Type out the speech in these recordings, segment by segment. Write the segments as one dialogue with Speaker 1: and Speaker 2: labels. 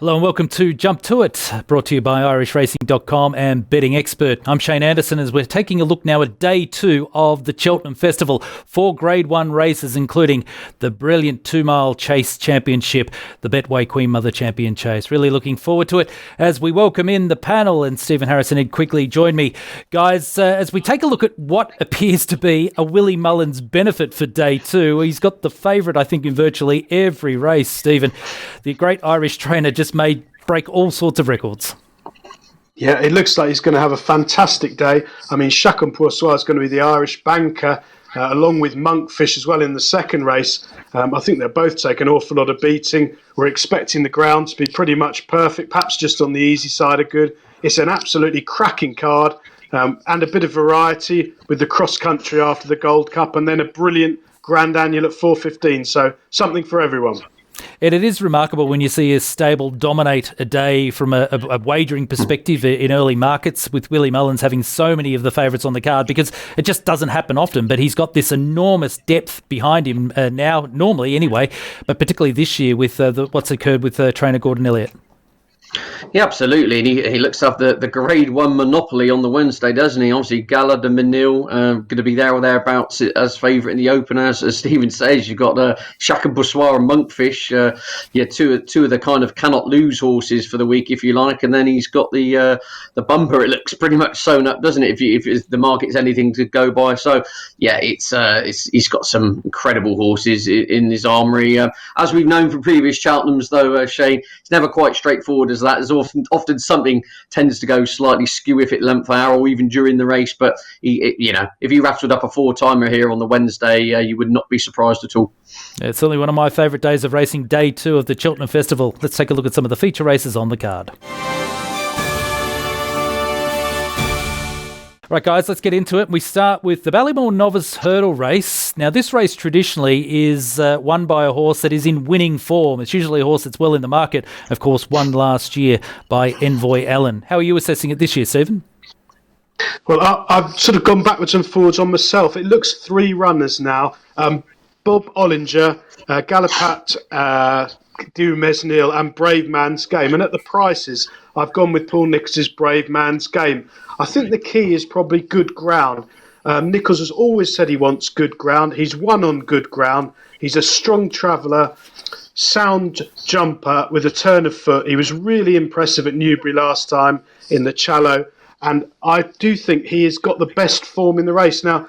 Speaker 1: Hello and welcome to Jump To It, brought to you by IrishRacing.com and Betting Expert. I'm Shane Anderson as we're taking a look now at day 2 of the Cheltenham Festival. 4 Grade 1 races, including the brilliant 2-mile chase championship, the Betway Queen Mother Champion Chase. Really looking forward to it as we welcome in the panel, and Stephen Harris and Ed Quigley join me. Guys, as we take a look at what appears to be a Willie Mullins benefit for day 2, he's got the favourite, I think, in virtually every race, Stephen. The great Irish trainer just made break all sorts of records.
Speaker 2: Yeah, it looks like he's going to have a fantastic day. I mean, Chacun is going to be the Irish banker, along with Monkfish as well in the second race. I think they'll both take an awful lot of beating. We're expecting the ground to be pretty much perfect, perhaps just on the easy side of good. It's an absolutely cracking card, and a bit of variety with the cross-country after the Gold Cup, and then a brilliant Grand Annual at 4:15. So something for everyone.
Speaker 1: And it is remarkable when you see a stable dominate a day from a wagering perspective in early markets, with Willie Mullins having so many of the favourites on the card, because it just doesn't happen often. But he's got this enormous depth behind him now, normally anyway, but particularly this year with what's occurred with trainer Gordon Elliott.
Speaker 3: Yeah, absolutely. And he looks after the Grade 1 monopoly on the Wednesday, doesn't he? Obviously, Gaillard and Mesnil going to be there or thereabouts as favourite in the opener. As Stephen says, you've got Chacun and Monkfish. Two of the kind of cannot lose horses for the week, if you like. And then he's got the bumper. It looks pretty much sewn up, doesn't it? If the market's anything to go by. So yeah, he's got some incredible horses in his armoury. As we've known from previous Cheltenhams, though, Shane, it's never quite straightforward as that. There's often something tends to go slightly skew if it length hour or even during the race. But if he rattled up a 4-timer here on the Wednesday, you would not be surprised at all.
Speaker 1: Yeah, it's certainly one of my favourite days of racing, day 2 of the Cheltenham Festival. Let's take a look at some of the feature races on the card. Right, guys, let's get into it. We start with the Ballymore Novice Hurdle Race. Now, this race traditionally is won by a horse that is in winning form. It's usually a horse that's well in the market. Of course, won last year by Envoy Allen. How are you assessing it this year, Stephen?
Speaker 2: Well, I've sort of gone backwards and forwards on myself. It looks 3 runners now. Bob Olinger, Gaillard, Mesnil and Bravemansgame. And at the prices, I've gone with Paul Nicholls' Bravemansgame. I think the key is probably good ground. Nicholls has always said he wants good ground. He's won on good ground. He's a strong traveller, sound jumper with a turn of foot. He was really impressive at Newbury last time in the Challow. And I do think he has got the best form in the race. Now,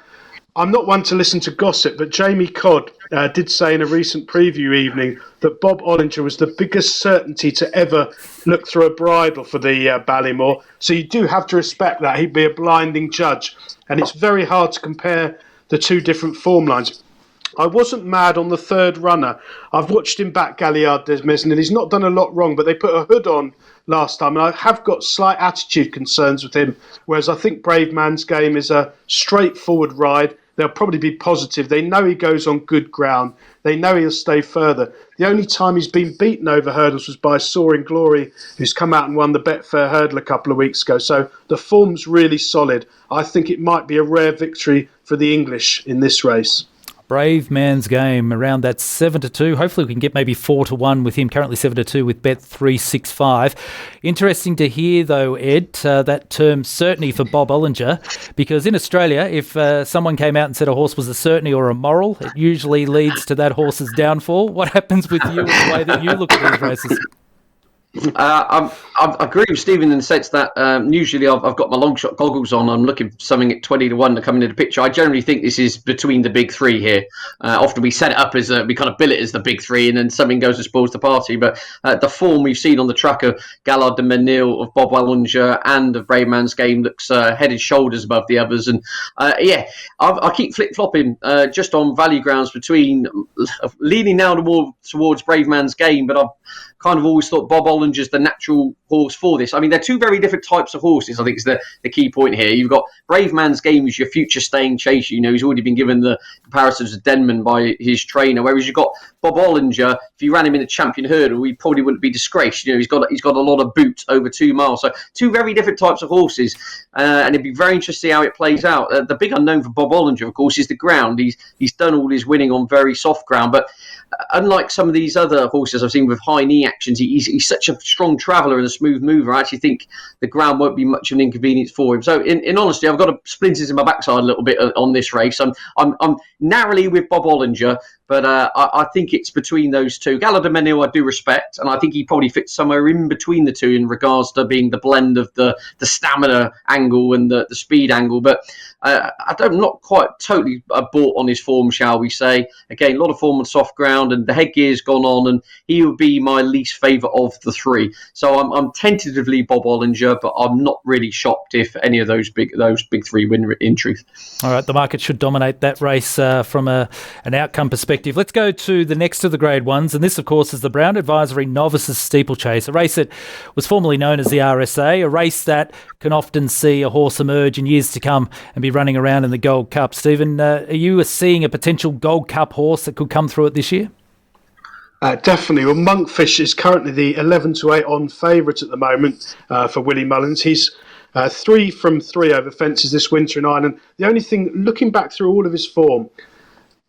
Speaker 2: I'm not one to listen to gossip, but Jamie Codd did say in a recent preview evening that Bob Olinger was the biggest certainty to ever look through a bridle for the Ballymore. So you do have to respect that. He'd be a blinding judge. And it's very hard to compare the two different form lines. I wasn't mad on the third runner. I've watched him back, Gaillard Mesnil. He's not done a lot wrong, but they put a hood on last time, and I have got slight attitude concerns with him, whereas I think Bravemansgame is a straightforward ride. They'll probably be positive. They know he goes on good ground. They know he'll stay further. The only time he's been beaten over hurdles was by Soaring Glory, who's come out and won the Betfair hurdle a couple of weeks ago. So the form's really solid. I think it might be a rare victory for the English in this race.
Speaker 1: Bravemansgame around that 7-2. Hopefully we can get maybe 4-1 with him. Currently 7-2 with Bet365. Interesting to hear, though, Ed, that term certainty for Bob Olinger, because in Australia, if someone came out and said a horse was a certainty or a moral, it usually leads to that horse's downfall. What happens with you in the way that you look at these races?
Speaker 3: I agree with Stephen in the sense that usually I've got my Longshot goggles on. I'm looking for something at 20-1 to come into the picture. I generally think this is between the big 3 here. Often we set it up as we kind of bill it as the big 3, and then something goes and spoils the party. But the form we've seen on the track of Gaillard and Mesnil, of Bob Olinger and of Bravemansgame looks head and shoulders above the others. And I keep flip-flopping just on value grounds between leaning now towards Bravemansgame, but I've kind of always thought Bob Olinger's the natural horse for this. I mean, they're 2 very different types of horses, I think is the key point here. You've got Bravemansgame as your future staying chaser. You know, he's already been given the comparisons of Denman by his trainer, whereas you've got Bob Olinger. If you ran him in a champion hurdle, he probably wouldn't be disgraced. You know, he's got a lot of boot over 2 miles. So 2 very different types of horses, and it'd be very interesting to see how it plays out. The big unknown for Bob Olinger, of course, is the ground. He's done all his winning on very soft ground, but unlike some of these other horses I've seen with high knee actions, he's such a a strong traveller and a smooth mover, I actually think the ground won't be much of an inconvenience for him. So, in honesty, I've got splinters in my backside a little bit on this race. I'm narrowly with Bob Olinger, but I think it's between those two. Gaillard and Mesnil I do respect, and I think he probably fits somewhere in between the two in regards to being the blend of the stamina angle and the speed angle. But I'm not quite totally bought on his form, shall we say. Again, a lot of form on soft ground, and the headgear's gone on, and he would be my least favourite of the three. So I'm tentatively Bob Olinger, but I'm not really shocked if any of those big three win, in truth.
Speaker 1: All right, the market should dominate that race from an outcome perspective. Let's go to the next of the Grade 1s, and this, of course, is the Brown Advisory Novices Steeplechase, a race that was formerly known as the RSA, a race that can often see a horse emerge in years to come and be running around in the Gold Cup. Stephen, are you seeing a potential Gold Cup horse that could come through it this year?
Speaker 2: Definitely. Well, Monkfish is currently the 11-8 on favourite at the moment for Willie Mullins. He's 3 from 3 over fences this winter in Ireland. The only thing, looking back through all of his form,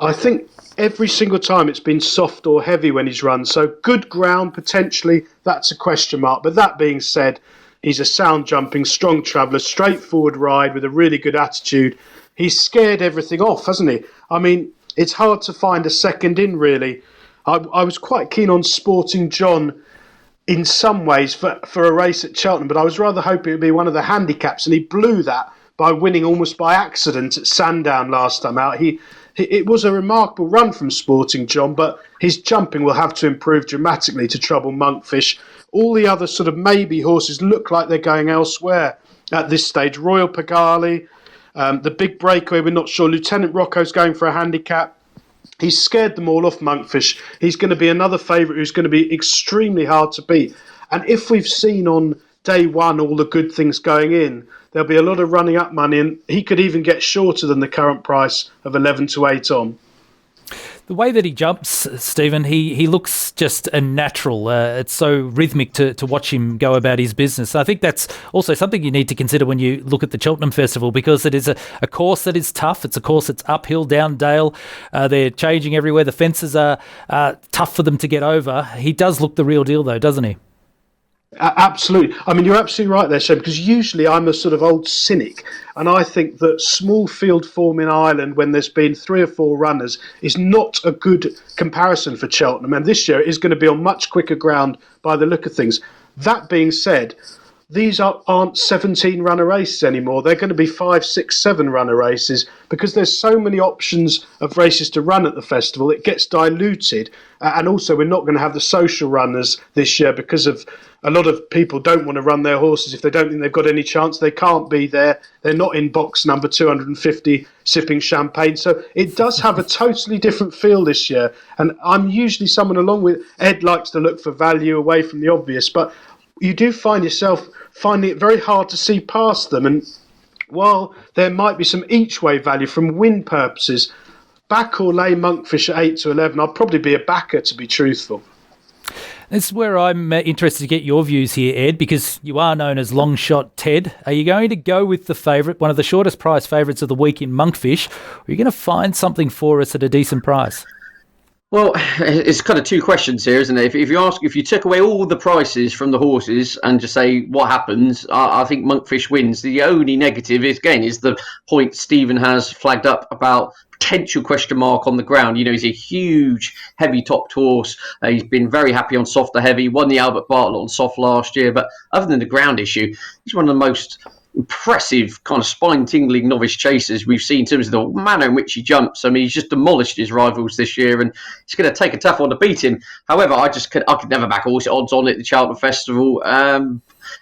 Speaker 2: I think every single time it's been soft or heavy when he's run. So good ground, potentially, that's a question mark. But that being said, he's a sound jumping, strong traveller, straightforward ride with a really good attitude. He's scared everything off, hasn't he? I mean, it's hard to find a second in, really. I was quite keen on Sporting John in some ways for a race at Cheltenham, but I was rather hoping it would be one of the handicaps, and he blew that by winning almost by accident at Sandown last time out. It was a remarkable run from Sporting John, but his jumping will have to improve dramatically to trouble Monkfish. All the other sort of maybe horses look like they're going elsewhere at this stage. Royal Pagali, the big breakaway, we're not sure. Lieutenant Rocco's going for a handicap. He's scared them all off, Monkfish. He's going to be another favourite who's going to be extremely hard to beat. And if we've seen on day one all the good things going in, there'll be a lot of running up money, and he could even get shorter than the current price of 11-8 on.
Speaker 1: The way that he jumps, Stephen, he looks just a natural. It's so rhythmic to watch him go about his business. I think that's also something you need to consider when you look at the Cheltenham Festival, because it is a course that is tough. It's a course that's uphill, down dale. They're changing everywhere. The fences are tough for them to get over. He does look the real deal, though, doesn't he?
Speaker 2: Absolutely. I mean, you're absolutely right there, Shane, because usually I'm a sort of old cynic, and I think that small field form in Ireland, when there's been 3 or 4 runners, is not a good comparison for Cheltenham. And this year it is going to be on much quicker ground by the look of things. That being said, these aren't 17-runner races anymore. They're going to be 5, 6, 7-runner races, because there's so many options of races to run at the festival. It gets diluted. And also, we're not going to have the social runners this year, because of a lot of people don't want to run their horses if they don't think they've got any chance. They can't be there. They're not in box number 250 sipping champagne. So it does have a totally different feel this year. And I'm usually someone, along with Ed, likes to look for value away from the obvious. But you do find yourself finding it very hard to see past them. And while there might be some each-way value from win purposes, back or lay Monkfish at 8-11, I'd probably be a backer, to be truthful.
Speaker 1: This is where I'm interested to get your views here, Ed, because you are known as Longshot Ted. Are you going to go with the favourite, one of the shortest price favourites of the week in Monkfish, or are you going to find something for us at a decent price?
Speaker 3: Well, it's kind of two questions here, isn't it? If you took away all the prices from the horses and just say what happens, I think Monkfish wins. The only negative is the point Stephen has flagged up about potential question mark on the ground. You know, he's a huge, heavy topped horse. He's been very happy on soft to heavy. Won the Albert Bartlett on soft last year, but other than the ground issue, he's one of the most impressive, kind of spine-tingling novice chasers we've seen in terms of the manner in which he jumps. I mean, he's just demolished his rivals this year, and it's going to take a tough one to beat him. However, I could never back horse odds on at the Cheltenham Festival.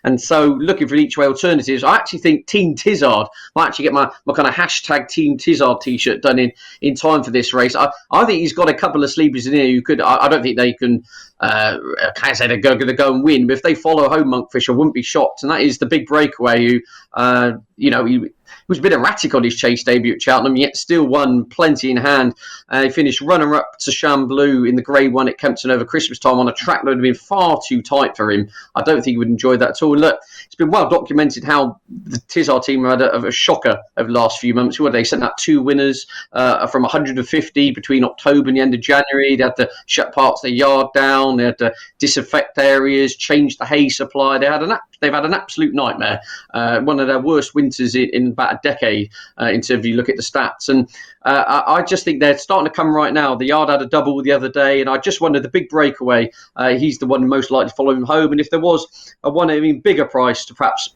Speaker 3: And so, looking for each way alternatives, I actually think Team Tizzard might actually get my kind of hashtag Team Tizzard t-shirt done in time for this race. I think he's got a couple of sleepers in here who could. I don't think they can. Can't say they're going to go and win, but if they follow home Monkfish, I wouldn't be shocked. And that is the big breakaway. Who, was a bit erratic on his chase debut at Cheltenham, yet still won plenty in hand. He finished runner-up to Chamblou in the Grade 1 at Kempton over Christmas time on a track that would have been far too tight for him. I don't think he would enjoy that at all. Look, it's been well documented how the Tizard team had a shocker over the last few months. Where they sent out 2 winners from 150 between October and the end of January. They had to shut parts of their yard down. They had to disinfect areas, change the hay supply. They've had an absolute nightmare. One of their worst winters in about a decade in terms of you look at the stats. And I just think they're starting to come right now. The yard had a double the other day, and I just wonder the big breakaway. He's the one most likely to follow him home. And if there was a one even bigger price to perhaps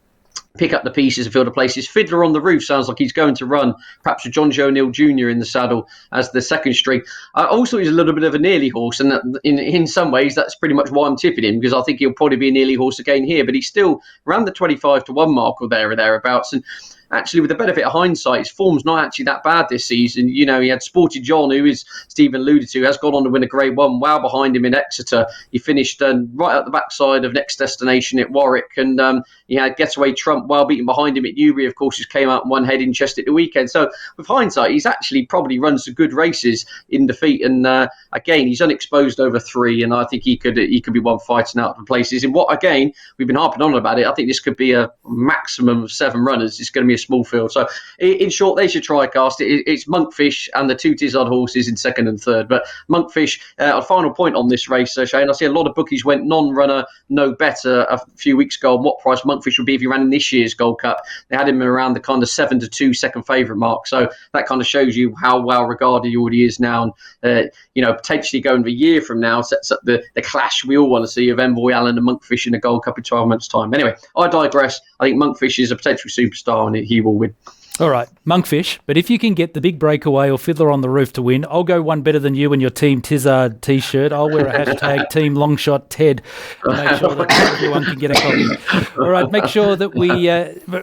Speaker 3: pick up the pieces and fill the places, Fiddler on the Roof sounds like he's going to run perhaps with John Joe O'Neill Jr. in the saddle as the second string. Also, he's a little bit of a nearly horse, and in some ways that's pretty much why I'm tipping him, because I think he'll probably be a nearly horse again here, but he's still around the 25-1 mark or there or thereabouts. And actually, with the benefit of hindsight, his form's not actually that bad this season. You know, he had Sporty John, who, as Stephen alluded to, has gone on to win a Grade 1, well behind him in Exeter. He finished right at the backside of Next Destination at Warwick, and he had Getaway Trump well beaten behind him at Newbury, of course, who came out and won head in chest at the weekend. So, with hindsight, he's actually probably run some good races in defeat. And again, he's unexposed over 3, and I think he could be one fighting out of the places. And what, again, we've been harping on about it. I think this could be a maximum of 7 runners. It's going to be a small field. So in short, they should try cast. It's Monkfish and the 2 Tizard horses in second and third. But Monkfish, a final point on this race, Shane. I see a lot of bookies went non-runner, no better a few weeks ago on what price Monkfish would be if he ran in this year's Gold Cup. They had him around the kind of 7-2 second favourite mark. So that kind of shows you how well regarded he already is now. And, potentially going a year from now sets up the clash we all want to see of Envoy Allen and Monkfish in the Gold Cup in 12 months' time. Anyway, I digress. I think Monkfish is a potential superstar and he will win.
Speaker 1: All right, Monkfish. But if you can get the big breakaway or Fiddler on the Roof to win, I'll go one better than you and your Team Tizard T-shirt. I'll wear a hashtag Team Longshot Ted to make sure that everyone can get a copy. All right, make sure that we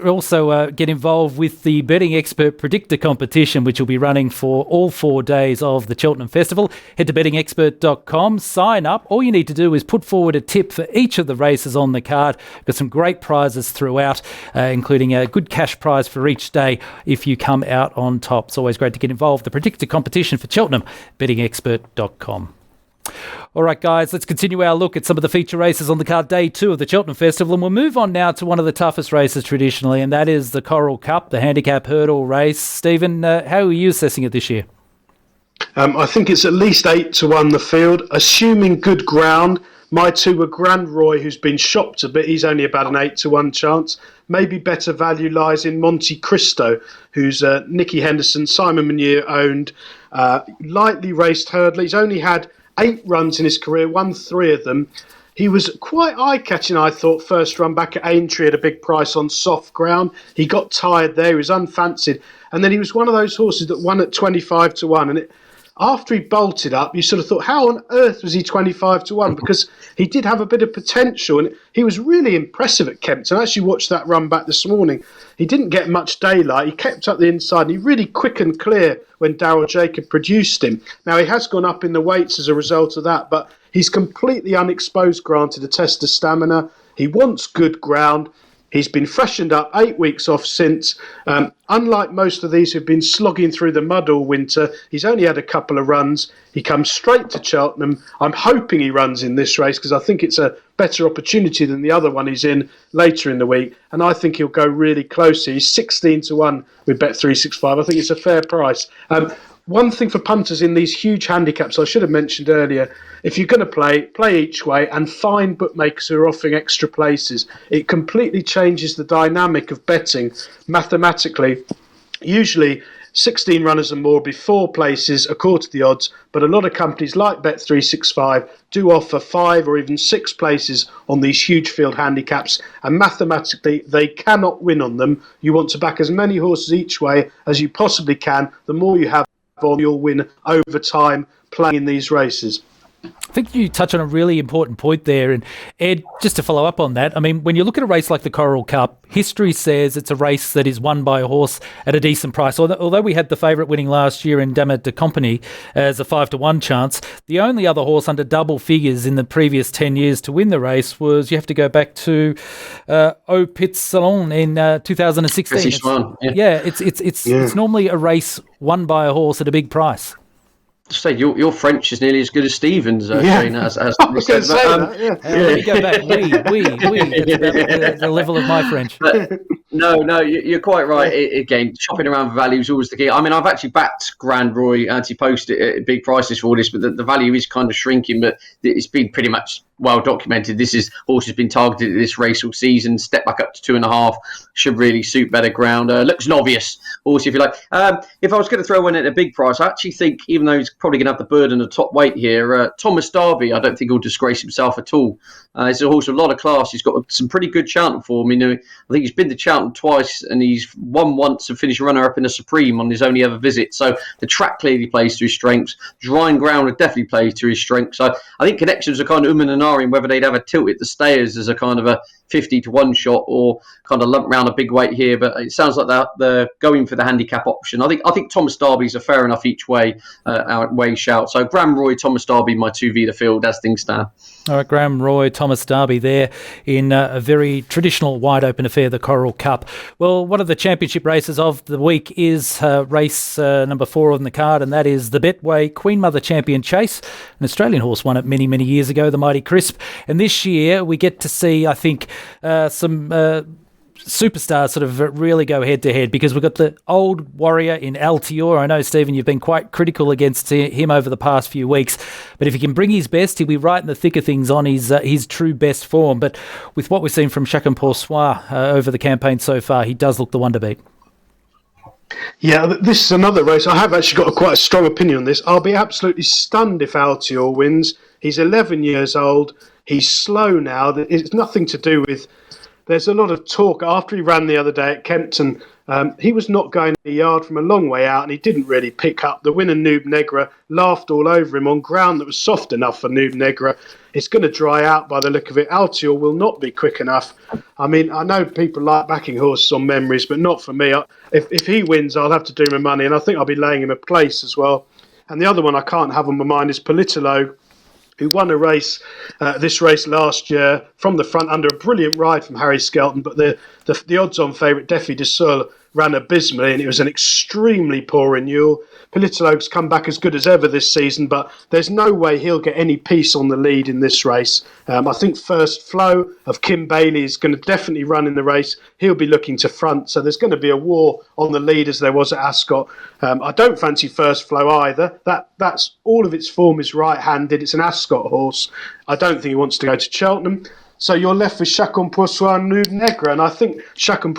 Speaker 1: also get involved with the Betting Expert Predictor competition, which will be running for all 4 days of the Cheltenham Festival. Head to bettingexpert.com, sign up. All you need to do is put forward a tip for each of the races on the card. Got some great prizes throughout, including a good cash prize for each day if you come out on top. It's always great to get involved. The Predictor competition for Cheltenham, bettingexpert.com. All right, guys, let's continue our look at some of the feature races on the card day 2 of the Cheltenham Festival, and we'll move on now to one of the toughest races traditionally, and that is the Coral Cup, the Handicap Hurdle race. Stephen, how are you assessing it this year?
Speaker 2: I think it's at least 8-1 the field, assuming good ground. My 2 were Grand Roy, who's been shopped a bit. He's only about an 8-1 chance. Maybe better value lies in Monte Cristo, who's Nicky Henderson, Simon Munier owned, lightly raced hurdler. He's only had 8 runs in his career, won 3 of them. He was quite eye-catching, I thought, first run back at Aintree at a big price on soft ground. He got tired there, he was unfancied. And then he was one of those horses that won at 25-1. And after he bolted up, you sort of thought, how on earth was he 25-1? Because he did have a bit of potential, and he was really impressive at Kempton. I actually watched that run back this morning. He didn't get much daylight. He kept up the inside, and he really quick and clear when Daryl Jacob produced him. Now, he has gone up in the weights as a result of that, but he's completely unexposed, granted, a test of stamina. He wants good ground. He's been freshened up, 8 weeks off since. Unlike most of these who've been slogging through the mud all winter, he's only had a couple of runs. He comes straight to Cheltenham. I'm hoping he runs in this race because I think it's a better opportunity than the other one he's in later in the week. And I think he'll go really close. He's 16-1 with Bet365. I think it's a fair price. One thing for punters in these huge handicaps, I should have mentioned earlier, if you're going to play each way and find bookmakers who are offering extra places. It completely changes the dynamic of betting mathematically. Usually 16 runners and more before places, a quarter the odds, but a lot of companies like Bet365 do offer 5 or even 6 places on these huge field handicaps, and mathematically they cannot win on them. You want to back as many horses each way as you possibly can. The more you have on, you'll win over time playing in these races.
Speaker 1: I think you touch on a really important point there. And Ed, just to follow up on that, I mean, when you look at a race like the Coral Cup, history says it's a race that is won by a horse at a decent price. Although we had the favourite winning last year in Dama de Compagnie as a 5-1 chance, the only other horse under double figures in the previous 10 years to win the race was, you have to go back to Au Pit Salon in 2016. It's normally a race won by a horse at a big price.
Speaker 3: Say your French is nearly as good as Stephen's, Shane, as
Speaker 1: Let me go back. It's the level of my French.
Speaker 3: But no, you're quite right. Again, shopping around for value is always the key. I mean, I've actually backed Grand Roy anti-post at big prices for this, but the value is kind of shrinking. But it's been pretty much well documented. Horse has been targeted at this race all season. Step back up to 2.5 should really suit better ground. Looks Novice horse, if you like. If I was going to throw one at a big price, I actually think, even though he's probably going to have the burden of top weight here, Thomas Darby, I don't think he'll disgrace himself at all. He's a horse with a lot of class. He's got some pretty good Cheltenham form. I think he's been to Cheltenham twice, and he's won once and finished runner-up in a Supreme on his only ever visit. So the track clearly plays to his strengths. Drying ground would definitely play to his strengths. So I think connections are kind of and ahhing whether they'd have a tilt at the stayers as a kind of a 50-1 shot or kind of lump round a big weight here. But it sounds like they're going for the handicap option. I think Thomas Darby's a fair enough each way shout. So Graham Roy, Thomas Darby, my 2v the field as things stand.
Speaker 1: All right, Graham Roy, Thomas Darby there in a very traditional wide open affair, the Coral Cup. Well, one of the championship races of the week is race number 4 on the card, and that is the Betway Queen Mother Champion Chase. An Australian horse won it many, many years ago, the Mighty Crisp. And this year we get to see, I think, some superstars sort of really go head-to-head, because we've got the old warrior in Altior. I know, Stephen, you've been quite critical against him over the past few weeks, but if he can bring his best, he'll be right in the thick of things on his true best form. But with what we've seen from Chacun over the campaign so far, he does look the one to beat.
Speaker 2: Yeah, this is another race. I have actually got quite a strong opinion on this. I'll be absolutely stunned if Altior wins. He's 11 years old. He's slow now. It's nothing to do with... There's a lot of talk after he ran the other day at Kempton. He was not going a yard from a long way out, and he didn't really pick up. The winner, Noob Negra, laughed all over him on ground that was soft enough for Noob Negra. It's going to dry out by the look of it. Altior will not be quick enough. I mean, I know people like backing horses on memories, but not for me. If he wins, I'll have to do my money, and I think I'll be laying him a place as well. And the other one I can't have on my mind is Politolo, who won a race, this race last year from the front under a brilliant ride from Harry Skelton, but the odds-on favourite, Defi de Sul, ran abysmally, and it was an extremely poor renewal. Politolo's come back as good as ever this season, but there's no way he'll get any peace on the lead in this race. I think First Flow of Kim Bailey is going to definitely run in the race. He'll be looking to front, so there's going to be a war on the lead as there was at Ascot. I don't fancy First Flow either. That's all of its form is right-handed. It's an Ascot horse. I don't think he wants to go to Cheltenham. So you're left with Chacun and Noob Negra, and I think Chacun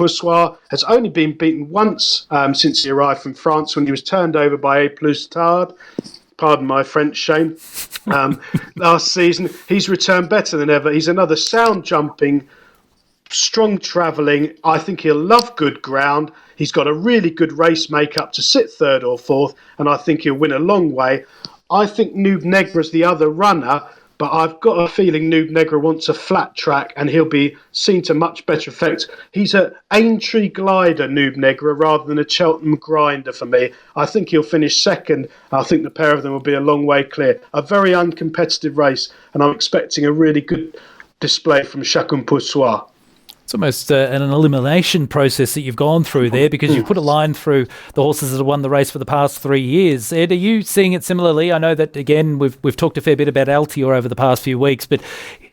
Speaker 2: has only been beaten once since he arrived from France, when he was turned over by A Plus Tard. Pardon my French, Shane. Last season, he's returned better than ever. He's another sound-jumping, strong travelling. I think he'll love good ground. He's got a really good race make-up to sit 3rd or 4th, and I think he'll win a long way. I think Noob Negra's the other runner, but I've got a feeling Noob Negra wants a flat track, and he'll be seen to much better effect. He's an Aintree glider, Noob Negra, rather than a Cheltenham grinder for me. I think he'll finish 2nd. I think the pair of them will be a long way clear. A very uncompetitive race, and I'm expecting a really good display from Chacun Poussoir.
Speaker 1: It's almost an elimination process that you've gone through there, because you've put a line through the horses that have won the race for the past 3 years. Ed, are you seeing it similarly? I know that, again, we've talked a fair bit about Altior over the past few weeks, but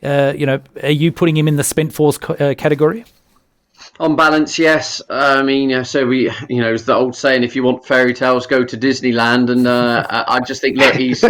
Speaker 1: are you putting him in the spent force category?
Speaker 3: On balance, yes. I mean, so we, it's the old saying: if you want fairy tales, go to Disneyland. And I just think, look, he's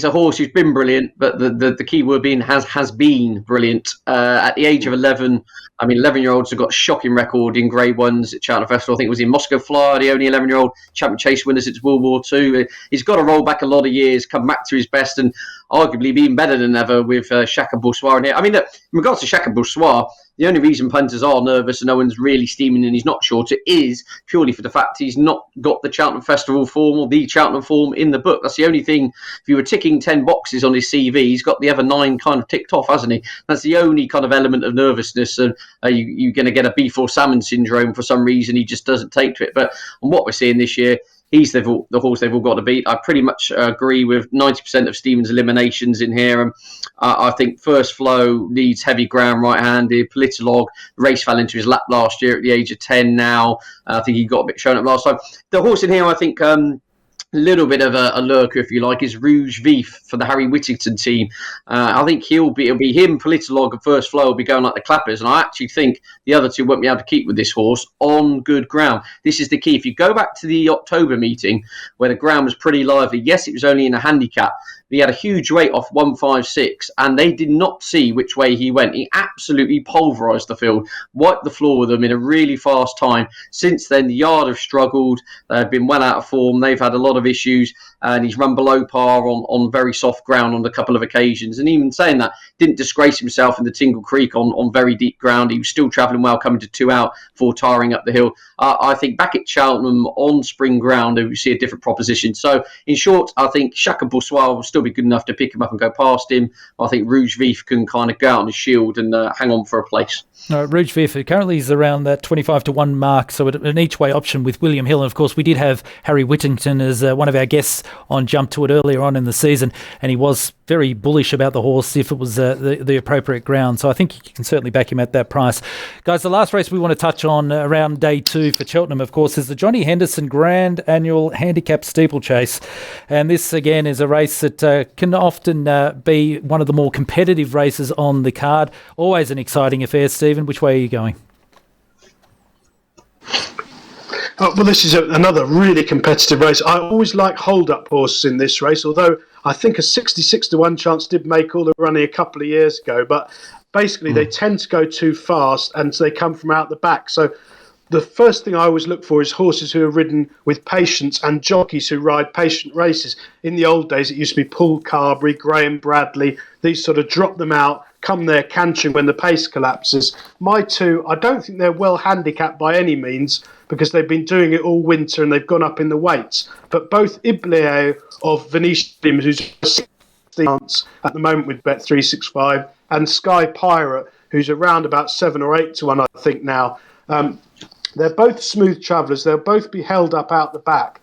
Speaker 3: a horse who's been brilliant, but the key word being has been brilliant. At the age of 11, I mean, 11-year-olds have got a shocking record in Grade 1s at Cheltenham Festival. I think it was in Moscow Flyer, the only 11-year-old champion chase winner since World War II. He's got to roll back a lot of years, come back to his best, and arguably be even better than ever with Chacun Poussoir in here. I mean, look, in regards to Chacun Poussoir, the only reason punters are nervous and no one's really steaming and he's not short it is purely for the fact he's not got the Cheltenham Festival form or the Cheltenham form in the book. That's the only thing. If you were ticking 10 boxes on his CV, he's got the other 9 kind of ticked off, hasn't he? That's the only kind of element of nervousness, and you're going to get a B4 salmon syndrome for some reason. He just doesn't take to it. But on what we're seeing this year, he's the horse they've all got to beat. I pretty much agree with 90% of Stephen's eliminations in here. I think First Flow needs heavy ground right-handed. Politolog, the race fell into his lap last year at the age of 10 now. I think he got a bit shown up last time. The horse in here, I think... a little bit of a lurker, if you like, is Rouge Vif for the Harry Whittington team. I think it'll be him, Politolog, and First Flow will be going like the clappers, and I actually think the other two won't be able to keep with this horse on good ground. This is the key. If you go back to the October meeting where the ground was pretty lively, yes, it was only in a handicap. He had a huge weight off 156, and they did not see which way he went. He absolutely pulverised the field, wiped the floor with them in a really fast time. Since then, the yard have struggled. They've been well out of form. They've had a lot of issues, and he's run below par on very soft ground on a couple of occasions. And even saying that, didn't disgrace himself in the Tingle Creek on very deep ground. He was still travelling well, coming to 2 out before tiring up the hill. I think back at Cheltenham on spring ground, we see a different proposition. So, in short, I think Chacun will still be good enough to pick him up and go past him. I think Rouge Vif can kind of go out on the shield and hang on for a place.
Speaker 1: Rouge Vif currently is around that 25-1 mark, so an each-way option with William Hill. And, of course, we did have Harry Whittington as one of our guests on Jump to It earlier on in the season, and he was very bullish about the horse if it was the appropriate ground. So I think you can certainly back him at that price. Guys, the last race we want to touch on around day 2 for Cheltenham, of course, is the Johny Henderson Grand Annual Handicap Steeplechase. And this, again, is a race that can often be one of the more competitive races on the card. Always an exciting affair, Stephen. Which way are you going?
Speaker 2: Well, this is another really competitive race. I always like hold-up horses in this race, although I think a 66-1 chance did make all the running a couple of years ago. But basically, they tend to go too fast, and they come from out the back. So the first thing I always look for is horses who are ridden with patience and jockeys who ride patient races. In the old days, it used to be Paul Carberry, Graham Bradley. These sort of drop them out, come there cantering when the pace collapses. My two, I don't think they're well handicapped by any means because they've been doing it all winter and they've gone up in the weights. But both Ibleo of Venetian, who's 60 at the moment with Bet365, and Sky Pirate, who's around about 7 or 8 to 1, I think now. They're both smooth travellers. They'll both be held up out the back.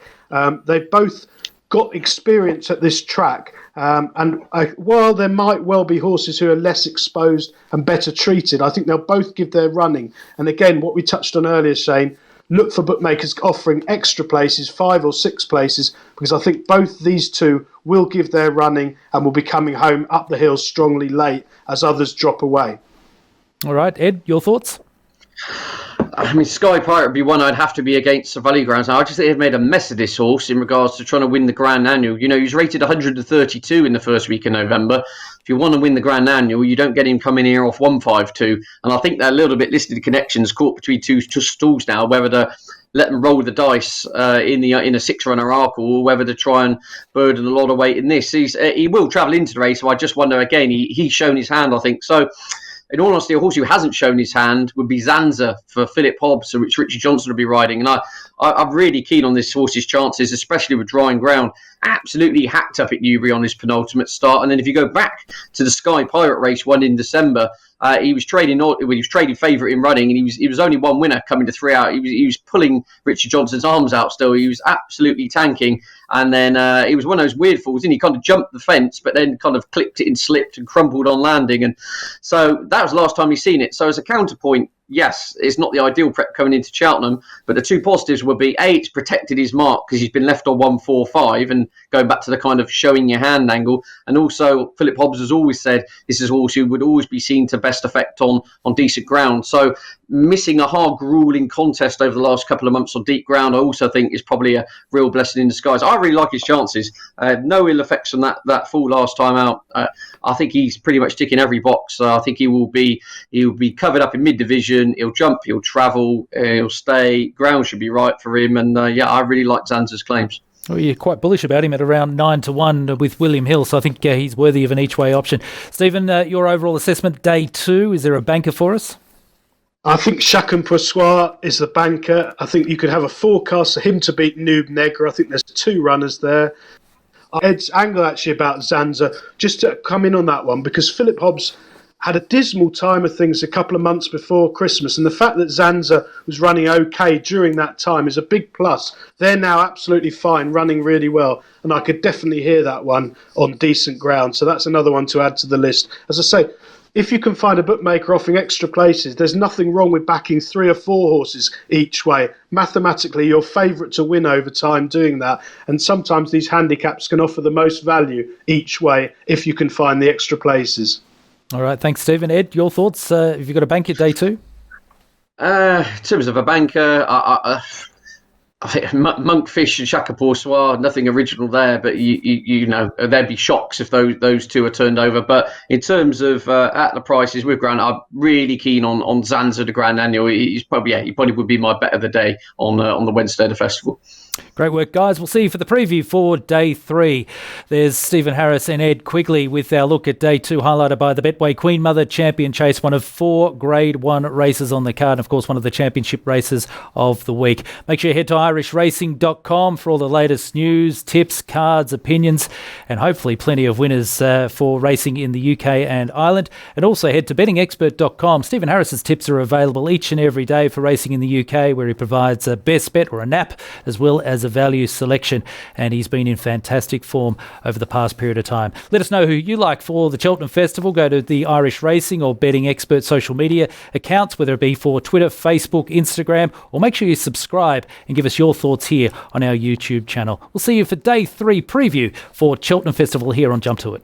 Speaker 2: They've both got experience at this track. While there might well be horses who are less exposed and better treated, I think they'll both give their running. And again, what we touched on earlier, Shane, look for bookmakers offering extra places, 5 or 6 places, because I think both these two will give their running and will be coming home up the hill strongly late as others drop away.
Speaker 1: All right, Ed, your thoughts?
Speaker 3: I mean, Sky Pirate would be one I'd have to be against the Valley Grounds. Now, I just think they've made a mess of this horse in regards to trying to win the Grand Annual. You know, he was rated 132 in the first week of November. If you want to win the Grand Annual, you don't get him coming here off 152. And I think they're a little bit listed connections caught between two stools now, whether to let them roll the dice in a 6-runner arc or whether to try and burden a lot of weight in this. He will travel into the race, so I just wonder, again, he's shown his hand, I think. So, in all honesty, a horse who hasn't shown his hand would be Zanza for Philip Hobbs, which Richard Johnson will be riding. And I'm really keen on this horse's chances, especially with drying ground. Absolutely hacked up at Newbury on his penultimate start. And then if you go back to the Sky Pirate race won in December, he was trading favourite in running, and he was only one winner coming to 3 out. He was pulling Richard Johnson's arms out still. He was absolutely tanking. And then it was one of those weird falls, and he kind of jumped the fence, but then kind of clipped it and slipped and crumpled on landing. And so that was the last time he's seen it. So as a counterpoint, yes, it's not the ideal prep coming into Cheltenham, but the two positives would be, A, it's protected his mark because he's been left on 145 and going back to the kind of showing your hand angle. And also, Philip Hobbs has always said this is a horse who would always be seen to best effect on decent ground. So missing a hard, grueling contest over the last couple of months on deep ground, I also think is probably a real blessing in disguise. I really like his chances. No ill effects on that fall last time out. I think he's pretty much ticking every box. I think he will be covered up in mid-division. He'll jump, he'll travel, he'll stay. Ground should be right for him. And I really like Zanza's claims.
Speaker 1: Well, you're quite bullish about him at around 9-1 with William Hill, so I think he's worthy of an each-way option. Stephen, your overall assessment, day 2, is there a banker for us?
Speaker 2: I think Chacun is the banker. I think you could have a forecast for him to beat Noob Negra. I think there's 2 runners there. Ed's angle actually about Zanza, just to come in on that one, because Philip Hobbs had a dismal time of things a couple of months before Christmas, and the fact that Zanza was running okay during that time is a big plus. They're now absolutely fine, running really well, and I could definitely hear that one on decent ground, so that's another one to add to the list. As I say, if you can find a bookmaker offering extra places, there's nothing wrong with backing 3 or 4 horses each way. Mathematically, your favourite to win over time doing that. And sometimes these handicaps can offer the most value each way if you can find the extra places.
Speaker 1: All right, thanks, Stephen. Ed, your thoughts? Have you got a bank at day 2?
Speaker 3: In terms of a banker, I think Monkfish and Chacun, nothing original there, but you know there'd be shocks if those 2 are turned over. But in terms of at the prices with Grant, I'm really keen on Zanza, the Grand Annual. He probably would be my bet of the day on the Wednesday of the festival.
Speaker 1: Great work, guys. We'll see you for the preview for day 3. There's Stephen Harris and Ed Quigley with our look at day 2, highlighted by the Betway Queen Mother Champion Chase, one of 4 Grade 1 races on the card, and of course one of the championship races of the week. Make sure you head to irishracing.com for all the latest news, tips, cards, opinions, and hopefully plenty of winners for racing in the UK and Ireland. And also head to bettingexpert.com. Stephen Harris's tips are available each and every day for racing in the UK, where he provides a best bet or a nap, as well as a value selection, and he's been in fantastic form over the past period of time. Let us know who you like for the Cheltenham Festival. Go to the Irish Racing or Betting Expert social media accounts, whether it be for Twitter, Facebook, Instagram, or make sure you subscribe and give us your thoughts here on our YouTube channel. We'll see you for day 3 preview for Cheltenham Festival here on Jump To It.